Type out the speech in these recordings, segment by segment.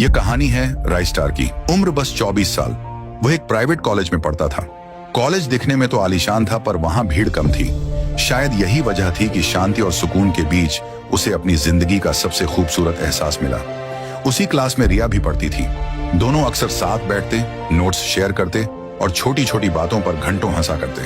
ये कहानी है राइस्टार की। उम्र बस 24 साल। वह एक प्राइवेट कॉलेज में पढ़ता था। कॉलेज दिखने में तो आलीशान था, पर वहां भीड़ कम थी। शायद यही वजह थी कि शांति और सुकून के बीच उसे अपनी जिंदगी का सबसे खूबसूरत एहसास मिला। उसी क्लास में रिया भी पढ़ती थी। दोनों अक्सर साथ बैठते, नोट्स शेयर करते और छोटी छोटी बातों पर घंटों हंसा करते।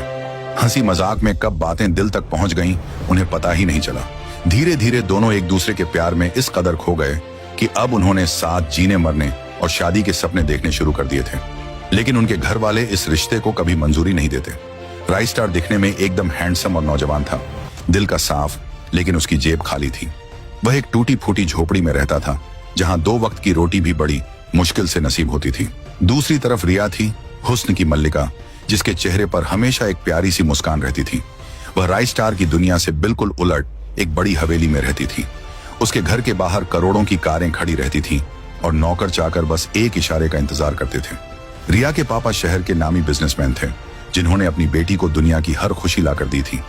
हंसी मजाक में कब बातें दिल तक पहुंच गईं, उन्हें पता ही नहीं चला। धीरे धीरे दोनों एक दूसरे के प्यार में इस कदर खो गए कि अब उन्होंने साथ जीने मरने और शादी के सपने देखने शुरू कर दिए थे। लेकिन उनके घर वाले इस रिश्ते को कभी मंजूरी नहीं देते। राइस्टार दिखने में एकदम हैंडसम और नौजवान था, दिल का साफ, लेकिन उसकी जेब खाली थी। वह एक टूटी फूटी झोपड़ी में रहता था, जहां 2 वक्त की रोटी भी बड़ी मुश्किल से नसीब होती थी। दूसरी तरफ रिया थी, हुस्न की मल्लिका, जिसके चेहरे पर हमेशा एक प्यारी सी मुस्कान रहती थी। वह राइस्टार की दुनिया से बिल्कुल उलट एक बड़ी हवेली में रहती थी। उसके घर के बाहर करोड़ों की कारें खड़ी रहती थीं और नौकर चाकर बस एक इशारे का इंतजार करते थे। रिया के पापा शहर के नामी बिजनेसमैन थे, जिन्होंने अपनी बेटी को दुनिया की हर खुशी लाकर दी थी।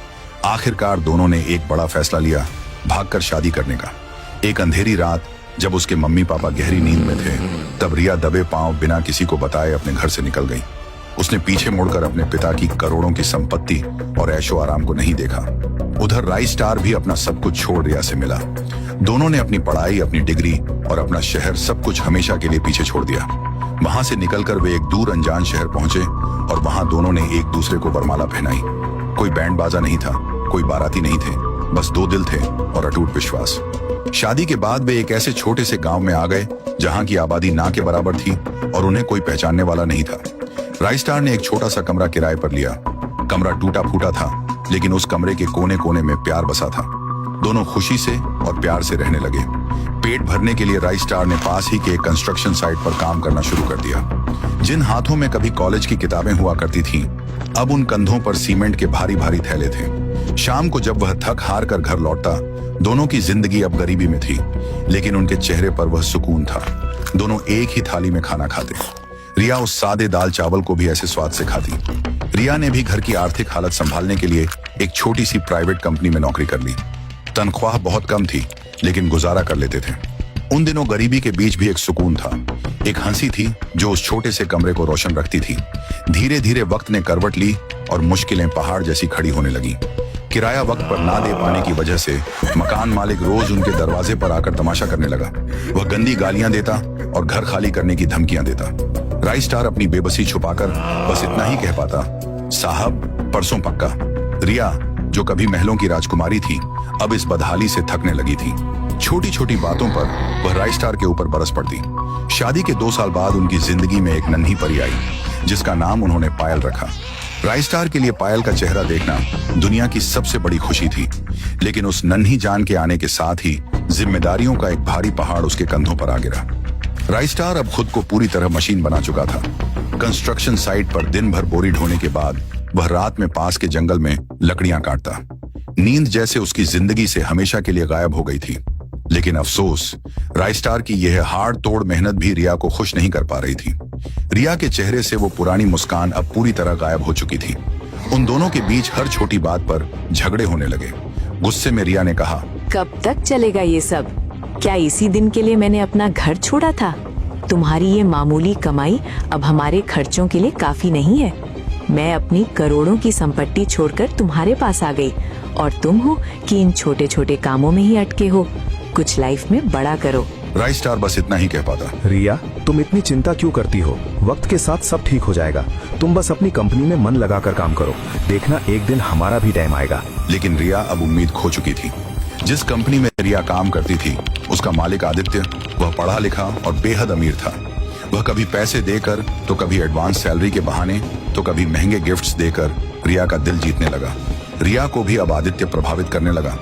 आखिरकार दोनों ने एक बड़ा फैसला लिया, भागकर शादी करने का। एक अंधेरी रात जब उसके मम्मी पापा गहरी नींद में थे, तब रिया दबे पांव बिना किसी को बताए अपने घर से निकल गई। उसने पीछे मुड़कर अपने पिता की करोड़ों की संपत्ति और ऐशो आराम को नहीं देखा। उधर राइस्टार भी अपना सब कुछ छोड़ रिया से मिला। दोनों ने अपनी पढ़ाई, अपनी डिग्री और अपना शहर सब कुछ हमेशा के लिए पीछे छोड़ दिया। वहां से निकलकर वे एक दूर अनजान शहर पहुंचे और वहां दोनों ने एक दूसरे को वरमाला पहनाई। कोई बैंड बाजा नहीं था, कोई बाराती नहीं थे, बस 2 दिल थे और अटूट विश्वास। शादी के बाद वे एक ऐसे छोटे से गांव में आ गए जहां की आबादी ना के बराबर थी और उन्हें कोई पहचानने वाला नहीं था। राइस्टार ने एक छोटा सा कमरा किराए पर लिया। कमरा टूटा फूटा था, लेकिन उस कमरे के कोने कोने में प्यार बसा था। दोनों खुशी से और प्यार से रहने लगे। पेट भरने के लिए राइस्टार ने पास ही के एक कंस्ट्रक्शन साइट पर काम करना शुरू कर दिया। जिन हाथों में कभी कॉलेज की किताबें हुआ करती थीं, अब उन कंधों पर सीमेंट के भारी भारी थैले थे। शाम को जब वह थक हार कर घर लौटता, दोनों की जिंदगी अब गरीबी में थी, लेकिन उनके चेहरे पर वह सुकून था। दोनों एक ही थाली में खाना खाते। रिया उस सादे दाल चावल को भी ऐसे स्वाद से खाती। रिया ने भी घर की आर्थिक हालत संभालने के लिए एक छोटी सी प्राइवेट कंपनी में नौकरी कर ली। तनख्वाह बहुत कम थी, लेकिन गुजारा कर लेते थे। उन दिनों गरीबी के बीच भी एक सुकून था, एक हंसी थी जो उस छोटे से कमरे को रोशन रखती थी। धीरे धीरे वक्त ने करवट ली और मुश्किलें पहाड़ जैसी खड़ी होने लगी। किराया वक्त पर ना दे पाने की वजह से मकान मालिक रोज उनके दरवाजे पर आकर तमाशा करने लगा। वह गंदी गालियां देता और घर खाली करने की धमकियां देता। राइस्टार अपनी बेबसी छुपाकर बस इतना ही कह पाता, साहब परसों पक्का। रिया, जो कभी महलों की राजकुमारी थी, अब इस बदहाली से थकने लगी थी। छोटी छोटी बातों पर वह राइस्टार के ऊपर बरस पड़ती। शादी के 2 साल बाद उनकी जिंदगी में एक नन्ही परी आई, जिसका नाम उन्होंने पायल रखा। राइस्टार के लिए पायल का चेहरा देखना दुनिया की सबसे बड़ी खुशी थी, लेकिन उस नन्ही जान के आने के साथ ही जिम्मेदारियों का एक भारी पहाड़ उसके कंधों पर आ गिरा। राइस्टार अब खुद को पूरी तरह मशीन बना चुका था। कंस्ट्रक्शन साइट पर दिन भर बोरी ढोने के बाद वह रात में पास के जंगल में लकड़ियां काटता। नींद जैसे उसकी जिंदगी से हमेशा के लिए गायब हो गई थी। लेकिन अफसोस, राइस्टार की यह हाड़ तोड़ मेहनत भी रिया को खुश नहीं कर पा रही थी। रिया के चेहरे से वो पुरानी मुस्कान अब पूरी तरह गायब हो चुकी थी। उन दोनों के बीच हर छोटी बात पर झगड़े होने लगे। गुस्से में रिया ने कहा, कब तक चलेगा ये सब? क्या इसी दिन के लिए मैंने अपना घर छोड़ा था? तुम्हारी ये मामूली कमाई अब हमारे खर्चों के लिए काफी नहीं है। मैं अपनी करोड़ों की संपत्ति छोड़कर तुम्हारे पास आ गई और तुम हो कि इन छोटे छोटे कामों में ही अटके हो। कुछ लाइफ में बड़ा करो। राइस्टार बस इतना ही कह पाता। रिया, तुम इतनी चिंता क्यों करती हो? वक्त के साथ सब ठीक हो जाएगा। तुम बस अपनी कंपनी में मन लगाकर काम करो, देखना एक दिन हमारा भी टाइम आएगा। लेकिन रिया अब उम्मीद खो चुकी थी। जिस कंपनी में रिया काम करती थी, उसका मालिक आदित्य, वह पढ़ा लिखा और बेहद अमीर था। वह कभी पैसे देकर, तो कभी एडवांस सैलरी के बहाने, तो कभी महंगे गिफ्ट्स देकर रिया का दिल जीतने लगा। रिया को भी अब आदित्य प्रभावित करने लगा।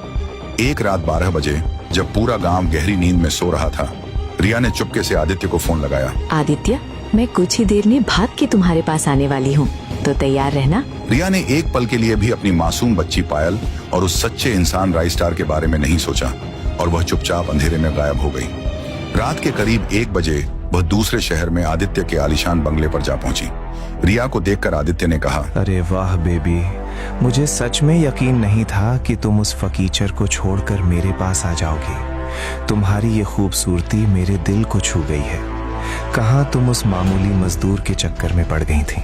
एक रात 12 बजे जब पूरा गांव गहरी नींद में सो रहा था, रिया ने चुपके से आदित्य को फोन लगाया। आदित्य, मैं कुछ ही देर में भाग के तुम्हारे पास आने वाली हूँ, तो तैयार रहना। रिया ने एक पल के लिए भी अपनी मासूम बच्ची पायल और उस सच्चे इंसान राइस्टार के बारे में नहीं सोचा और वह चुपचाप अंधेरे में गायब हो गई। रात के करीब 1 बजे वह दूसरे शहर में आदित्य के आलीशान बंगले पर जा पहुंची। रिया को देखकर आदित्य ने कहा, अरे वाह बेबी, मुझे सच में यकीन नहीं था कि तुम उस फकीचर को छोड़कर मेरे पास आ जाओगी। तुम्हारी ये खूबसूरती मेरे दिल को छू गई है। कहाँ तुम उस मामूली मजदूर के चक्कर में पड़ गई थी,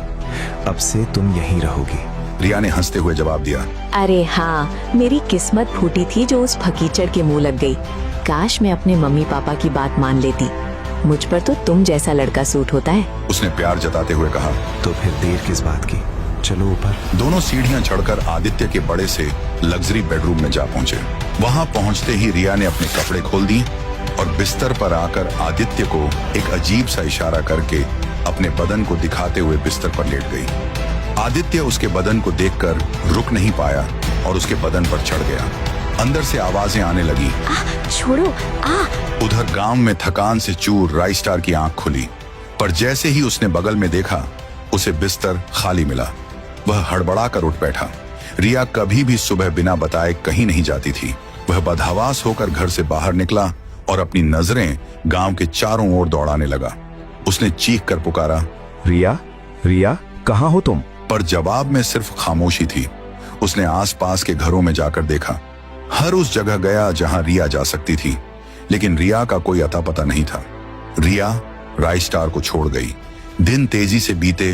अब से तुम यहीं रहोगी। रिया ने हंसते हुए जवाब दिया। अरे हाँ, मेरी किस्मत फूटी थी जो उस फकीचड़ के मुंह लग गई। काश मैं अपने मम्मी पापा की बात मान लेती। मुझ पर तो तुम जैसा लड़का सूट होता है। उसने प्यार जताते हुए कहा। तो फिर देर किस बात की, चलो ऊपर। दोनों सीढ़ियां चढ़कर आदित्य के बड़े से लग्जरी बेडरूम में जा पहुंचे। वहां पहुंचते ही रिया ने अपने कपड़े खोल दिए और बिस्तर पर आकर आदित्य को एक अजीब सा इशारा करके अपने बदन को दिखाते हुए बिस्तर पर लेट गई। आदित्य उसके बदन को देखकर रुक नहीं पाया और उसके बदन पर चढ़ गया। अंदर से आवाजें आने लगी। छोड़ो, उधर गांव में थकान से चूर राइस्टार की आंख खुली, पर जैसे ही उसने बगल में देखा उसे बिस्तर खाली मिला। वह हड़बड़ाकर उठ बैठा। रिया कभी भी सुबह बिना बताए कहीं नहीं जाती थी। वह बदहवास होकर घर से बाहर निकला और अपनी नजरें गांव के चारों ओर दौड़ाने लगा। उसने चीख कर पुकारा, रिया, रिया, कहाँ हो तुम? पर जवाब में सिर्फ खामोशी थी। उसने आसपास के घरों में जाकर देखा। हर उस जगह गया जहां रिया जा सकती थी, लेकिन रिया का कोई अता पता नहीं था। रिया राइस्टार को छोड़ गई। दिन तेजी से बीते,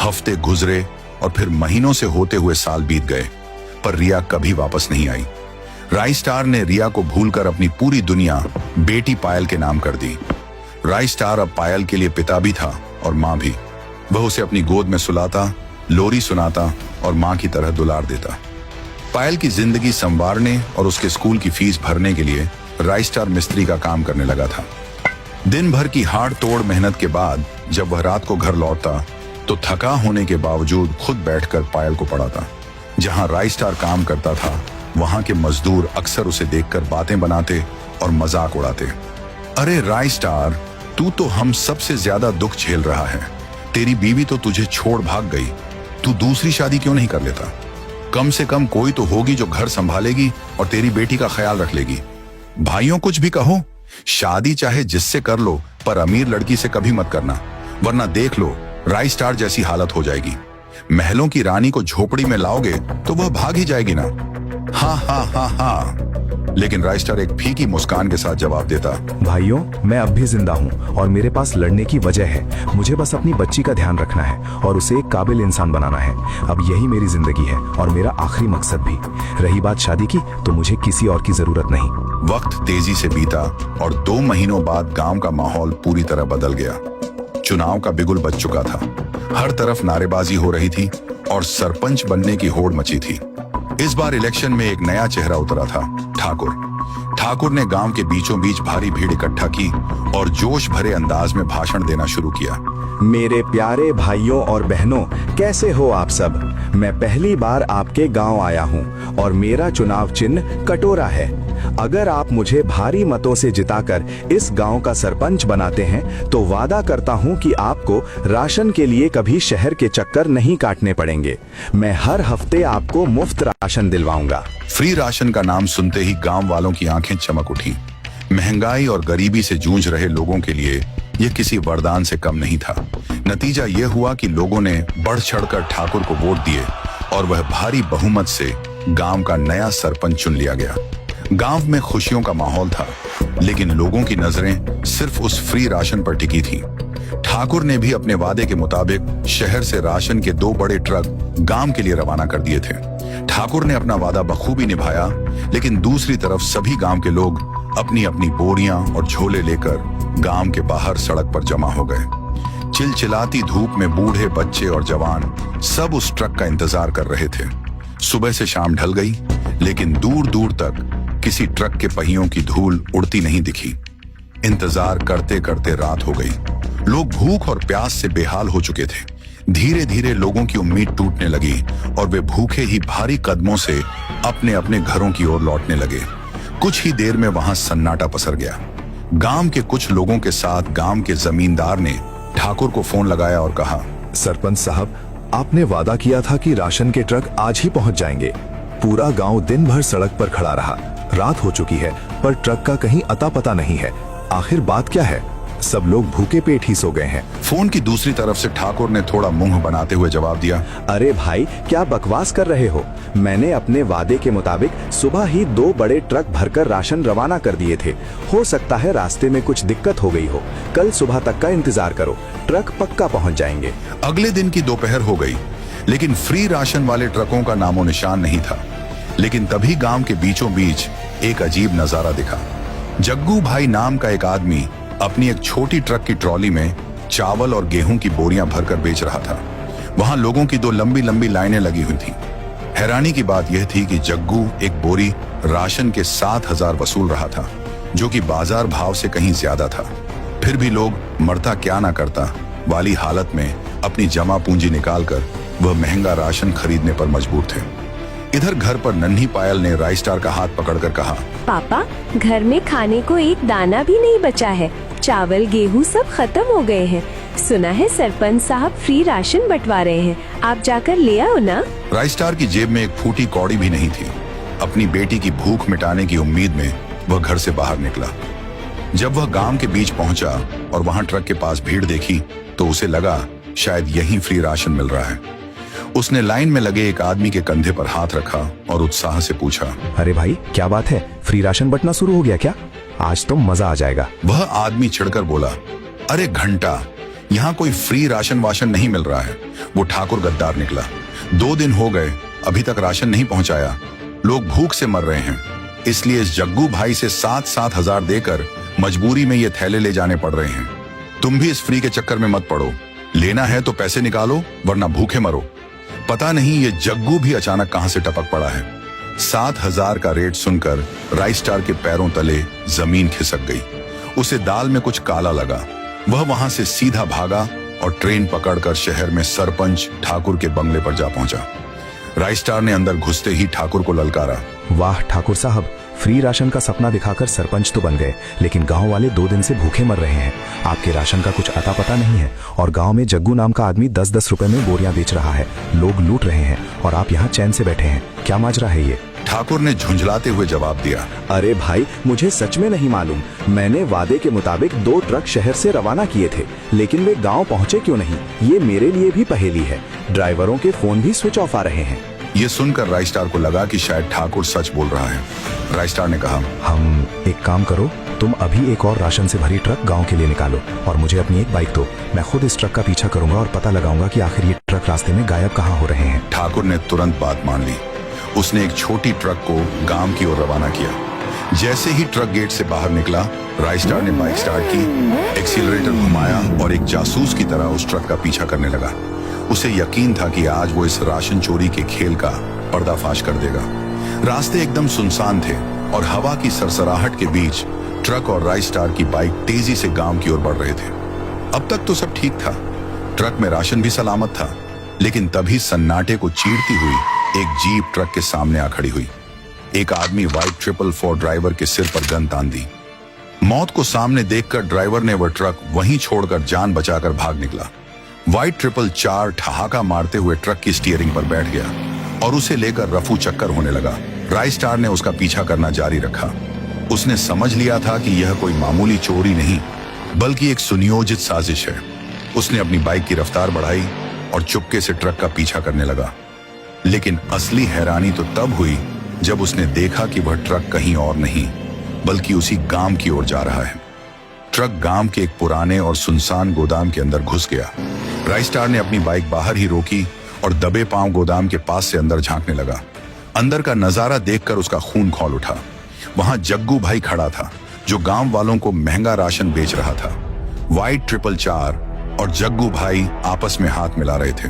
हफ्ते गुजरे और फिर महीनों से होते हुए साल बीत गए, पर रिया कभी वापस नहीं आई। राइस्टार ने रिया को भूलकर अपनी पूरी दुनिया बेटी पायल के नाम कर दी। राइस्टार अब पायल के लिए पिता भी था और माँ भी। वह उसे अपनी गोद में सुलाता, लोरी सुनाता और माँ की तरह दुलार देता। पायल की जिंदगी संवारने और उसके स्कूल की फीस भरने के लिए राइस्टार मिस्त्री का काम करने लगा था। दिन भर की हाड़ तोड़ मेहनत के बाद जब वह रात को घर लौटता तो थका होने के बावजूद खुद बैठकर पायल को पढ़ाता। जहां राइस्टार काम करता था वहां के मजदूर अक्सर उसे देखकर बातें बनाते और मजाक उड़ाते। अरे राइस्टार, तू तो हम सबसे ज्यादा दुख झेल रहा है। तेरी बीवी तो तुझे छोड़ भाग गई, तू दूसरी शादी क्यों नहीं कर लेता? कम से कम कोई तो होगी जो घर संभालेगी और तेरी बेटी का ख्याल रख लेगी। भाइयों कुछ भी कहो, शादी चाहे जिससे कर लो, पर अमीर लड़की से कभी मत करना, वरना देख लो राइस्टार जैसी हालत हो जाएगी। महलों की रानी को झोपड़ी में लाओगे तो वह भाग ही जाएगी ना। हाँ हाँ हाँ हाँ। लेकिन राइस्टार एक फीकी मुस्कान के साथ जवाब देता, भाइयों, मैं अब भी जिंदा हूँ और मेरे पास लड़ने की वजह है। मुझे बस अपनी बच्ची का ध्यान रखना है और उसे एक काबिल इंसान बनाना है। अब यही मेरी जिंदगी है और मेरा आखिरी मकसद भी। रही बात शादी की, तो मुझे किसी और की जरूरत नहीं। वक्त तेजी से बीता और 2 महीनों बाद गांव का माहौल पूरी तरह बदल गया। चुनाव का बिगुल बज चुका था। हर तरफ नारेबाजी हो रही थी और सरपंच बनने की होड़ मची थी। इस बार इलेक्शन में एक नया चेहरा उतरा था, ठाकुर। ठाकुर ने गांव के बीचों बीच भारी भीड़ इकट्ठा की और जोश भरे अंदाज में भाषण देना शुरू किया। मेरे प्यारे भाइयों और बहनों, कैसे हो आप सब? मैं पहली बार आपके गांव आया हूं और मेरा चुनाव चिन्ह कटोरा है। अगर आप मुझे भारी मतों से जिताकर इस गांव का सरपंच बनाते हैं तो वादा करता हूं कि आपको राशन के लिए कभी शहर के चक्कर नहीं काटने पड़ेंगे। मैं हर हफ्ते आपको मुफ्त राशन दिलवाऊंगा। फ्री राशन का नाम सुनते ही गांव वालों की आंखें चमक उठी। महंगाई और गरीबी से जूझ रहे लोगों के लिए यह किसी वरदान से कम नहीं था। नतीजा यह हुआ कि लोगों ने बढ़ चढ़कर ठाकुर को वोट दिए और वह भारी बहुमत से गांव का नया सरपंच चुन लिया गया। गांव में खुशियों का माहौल था, लेकिन लोगों की नजरें सिर्फ उस फ्री राशन पर टिकी थीं। ठाकुर ने भी अपने वादे के मुताबिक शहर से राशन के 2 बड़े ट्रक गांव के लिए रवाना कर दिए थे। ठाकुर ने अपना वादा बखूबी निभाया, लेकिन दूसरी तरफ सभी गांव के लोग अपनी अपनी बोरियां और झोले लेकर गांव के बाहर सड़क पर जमा हो गए। चिलचिलाती धूप में बूढ़े, बच्चे और जवान सब उस ट्रक का इंतजार कर रहे थे। सुबह से शाम ढल गई, लेकिन दूर दूर तक किसी ट्रक के पहियों की धूल उड़ती नहीं दिखी। इंतजार करते करते रात हो गई। लोग भूख और प्यास से बेहाल हो चुके थे। धीरे धीरे लोगों की उम्मीद टूटने लगी और वे भूखे ही भारी कदमों से अपने अपने घरों की ओर लौटने लगे। कुछ ही देर में वहां सन्नाटा पसर गया। गांव के कुछ लोगों के साथ गांव के जमींदार ने ठाकुर को फोन लगाया और कहा, सरपंच साहब, आपने वादा किया था कि राशन के ट्रक आज ही पहुंच जाएंगे। पूरा गांव दिन भर सड़क पर खड़ा रहा। रात हो चुकी है पर ट्रक का कहीं अता पता नहीं है। आखिर बात क्या है? सब लोग भूखे पेट ही सो गए हैं। फोन की दूसरी तरफ से ठाकुर ने थोड़ा मुंह बनाते हुए जवाब दिया, अरे भाई क्या बकवास कर रहे हो। मैंने अपने वादे के मुताबिक सुबह ही 2 बड़े ट्रक भरकर राशन रवाना कर दिए थे। हो सकता है रास्ते में कुछ दिक्कत हो गई हो। कल सुबह तक का इंतजार करो, ट्रक पक्का पहुंच जाएंगे। अगले दिन की दोपहर हो गई, लेकिन फ्री राशन वाले ट्रकों का नामो निशान नहीं था। लेकिन तभी गांव के बीचों बीच एक अजीब नजारा दिखा। जग्गू भाई नाम का एक आदमी अपनी एक छोटी ट्रक की ट्रॉली में चावल और गेहूं की बोरियां भरकर बेच रहा था। वहां लोगों की 2 लंबी लंबी लाइनें लगी हुई थीं। हैरानी की बात यह थी कि जग्गू एक बोरी राशन के 7,000 वसूल रहा था, जो कि बाजार भाव से कहीं ज्यादा था। फिर भी लोग मरता क्या ना करता वाली हालत में अपनी जमा पूंजी निकालकर वह महंगा राशन खरीदने पर मजबूर थे। इधर घर पर नन्ही पायल ने राइस्टार का हाथ पकड़कर कहा, पापा, घर में खाने को एक दाना भी नहीं बचा है। चावल गेहूं सब खत्म हो गए हैं। सुना है सरपंच साहब फ्री राशन बंटवा रहे हैं, आप जाकर ले आओ ना। राइस्टार की जेब में एक फूटी कौड़ी भी नहीं थी। अपनी बेटी की भूख मिटाने की उम्मीद में वह घर से बाहर निकला। जब वह गांव के बीच पहुंचा और वहां ट्रक के पास भीड़ देखी तो उसे लगा शायद यहीं फ्री राशन मिल रहा है। उसने लाइन में लगे एक आदमी के कंधे पर हाथ रखा और उत्साह से पूछा, अरे भाई क्या बात है, फ्री राशन बंटना शुरू हो गया क्या? आज तो मजा आ जाएगा। वह आदमी चिढ़कर बोला, अरे घंटा, यहाँ कोई फ्री राशन वाशन नहीं मिल रहा है। वो ठाकुर गद्दार निकला। 2 दिन हो गए, अभी तक राशन नहीं पहुंचाया। लोग भूख से मर रहे हैं, इसलिए इस जग्गू भाई से 7-7 हजार देकर मजबूरी में ये थैले ले जाने पड़ रहे हैं। तुम भी इस फ्री के चक्कर में मत पड़ो। लेना है तो पैसे निकालो, वरना भूखे मरो। पता नहीं ये जग्गू भी अचानक कहां से टपक पड़ा है। 7,000 का रेट सुनकर राइस्टार के पैरों तले जमीन खिसक गई। उसे दाल में कुछ काला लगा। वह वहां से सीधा भागा और ट्रेन पकड़कर शहर में सरपंच ठाकुर के बंगले पर जा पहुंचा। राइस्टार ने अंदर घुसते ही ठाकुर को ललकारा, वाह ठाकुर साहब, फ्री राशन का सपना दिखाकर सरपंच तो बन गए, लेकिन गांव वाले 2 दिन से भूखे मर रहे हैं। आपके राशन का कुछ अता पता नहीं है और गांव में जग्गू नाम का आदमी 10-10 रुपए में बोरियां बेच रहा है। लोग लूट रहे हैं और आप यहाँ चैन से बैठे हैं। क्या माजरा है ये? ठाकुर ने झुंझलाते हुए जवाब दिया, अरे भाई, मुझे सच में नहीं मालूम। मैंने वादे के मुताबिक 2 ट्रक शहर से रवाना किए थे, लेकिन वे गांव पहुंचे क्यों नहीं, ये मेरे लिए भी पहेली है। ड्राइवरों के फोन भी स्विच ऑफ आ रहे हैं। ये सुनकर राइस्टार को लगा कि शायद ठाकुर सच बोल रहा है। राइस्टार ने कहा, हम एक काम करो, तुम अभी एक और राशन से भरी ट्रक गांव के लिए निकालो और मुझे अपनी एक बाइक दो। मैं खुद इस ट्रक का पीछा करूंगा और पता लगाऊंगा कि आखिर ये ट्रक रास्ते में गायब कहाँ हो रहे हैं। ठाकुर ने तुरंत बात मान ली। उसने एक छोटी ट्रक को गांव की ओर रवाना किया। जैसे ही ट्रक गेट से बाहर निकला, राइस्टार ने बाइक स्टार्ट की, एक्सीलरेटर घुमाया और एक जासूस की तरह उस ट्रक का पीछा करने लगा। उसे यकीन था कि आज वो इस राशन चोरी के खेल का पर्दाफाश कर देगा। रास्ते एकदम सुनसान थे और हवा की सरसराहट के बीच ट्रक और राइस्टार की बाइक तेजी से गांव की ओर बढ़ रहे थे। अब तक तो सब ठीक था, ट्रक में राशन भी सलामत था, लेकिन तभी सन्नाटे को चीरती हुई एक जीप ट्रक के सामने आ खड़ी हुई। एक आदमी व्हाइट 444 ड्राइवर के सिर पर गन तान दी। मौत को सामने देखकर ड्राइवर ने वह ट्रक वहीं छोड़कर जान बचाकर भाग निकला। व्हाइट 444 ठहाका मारते हुए ट्रक की स्टीयरिंग पर बैठ गया और उसे लेकर रफू चक्कर होने लगा। राइस्टार ने उसका पीछा करना जारी रखा। उसने समझ लिया था कि यह कोई मामूली चोरी नहीं, बल्कि एक सुनियोजित साजिश है। उसने अपनी बाइक की रफ्तार बढ़ाई और चुपके से ट्रक का पीछा करने लगा। लेकिन असली हैरानी तो तब हुई जब उसने देखा कि वह ट्रक कहीं और नहीं, बल्कि उसी गांव की ओर जा रहा है। ट्रक गांव के एक पुराने और सुनसान गोदाम के अंदर घुस गया। राइस्टार ने अपनी बाइक बाहर ही रोकी और दबे पांव गोदाम के पास से अंदर झांकने लगा। अंदर का नजारा देखकर उसका खून खौल उठा। वहां जग्गू भाई खड़ा था, जो गांव वालों को महंगा राशन बेच रहा था। व्हाइट 444 और जग्गू भाई आपस में हाथ मिला रहे थे।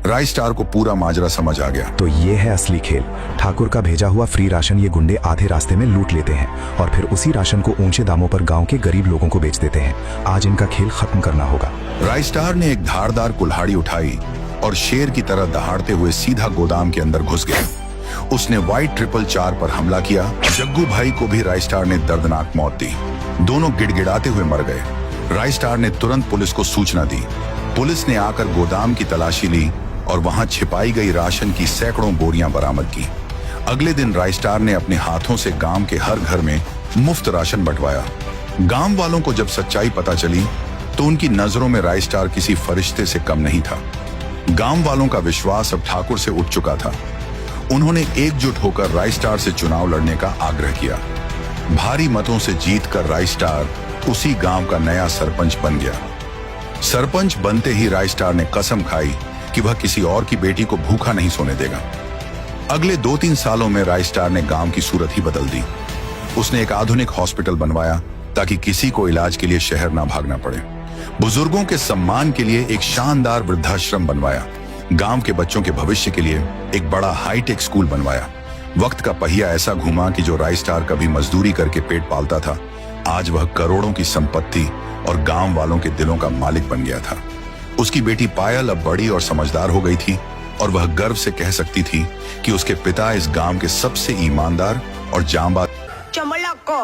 राइस्टार को पूरा माजरा समझ आ गया। तो ये है असली खेल। ठाकुर का भेजा हुआ फ्री राशन ये गुंडे आधे रास्ते में लूट लेते हैं और फिर उसी राशन को ऊंचे दामों पर गांव के गरीब लोगों को बेच देते हैं। आज इनका खेल खत्म करना होगा। राइस्टार ने एक धारदार कुल्हाड़ी उठाई और शेर की तरह दहाड़ते हुए सीधा गोदाम के अंदर घुस गया। उसने व्हाइट 444 पर हमला किया। जग्गू भाई को भी राइस्टार ने दर्दनाक मौत दी। दोनों गिड़गिड़ाते हुए मर गए। राइस्टार ने तुरंत पुलिस को सूचना दी। पुलिस ने आकर गोदाम की तलाशी ली और वहां छिपाई गई राशन की सैकड़ों बोरियां बरामद की। अगले दिन राइस्टार ने अपने हाथों से गांव के हर घर में मुफ्त राशन बंटवाया। गांव वालों को जब सच्चाई पता चली तो उनकी नजरों में राय स्टार किसी फरिश्ते से कम नहीं था। गांव वालों का विश्वास अब ठाकुर से उठ चुका था। उन्होंने एकजुट होकर राय स्टार से चुनाव लड़ने का आग्रह किया। भारी मतों से जीतकर राय स्टार उसी गांव का नया सरपंच बन गया। सरपंच बनते ही राय स्टार ने कसम खाई कि वह किसी और की बेटी को भूखा नहीं सोने देगा। अगले 2-3 सालों में राय स्टार ने गांव की सूरत ही बदल दी। उसने एक आधुनिक हॉस्पिटल बनवाया ताकि किसी को इलाज के लिए शहर ना भागना पड़े। बुजुर्गों के सम्मान के लिए एक शानदार वृद्धाश्रम बनवाया। गांव के बच्चों के भविष्य के लिए एक बड़ा हाईटेक स्कूल बनवाया। वक्त का पहिया ऐसा घूमा कि जो राय स्टार कभी मजदूरी करके पेट पालता था, आज वह करोड़ों की संपत्ति और गांव वालों के दिलों का मालिक बन गया था। उसकी बेटी पायल अब बड़ी और समझदार हो गई थी और वह गर्व से कह सकती थी कि उसके पिता इस गांव के सबसे ईमानदार और जांबाज Chomoloco.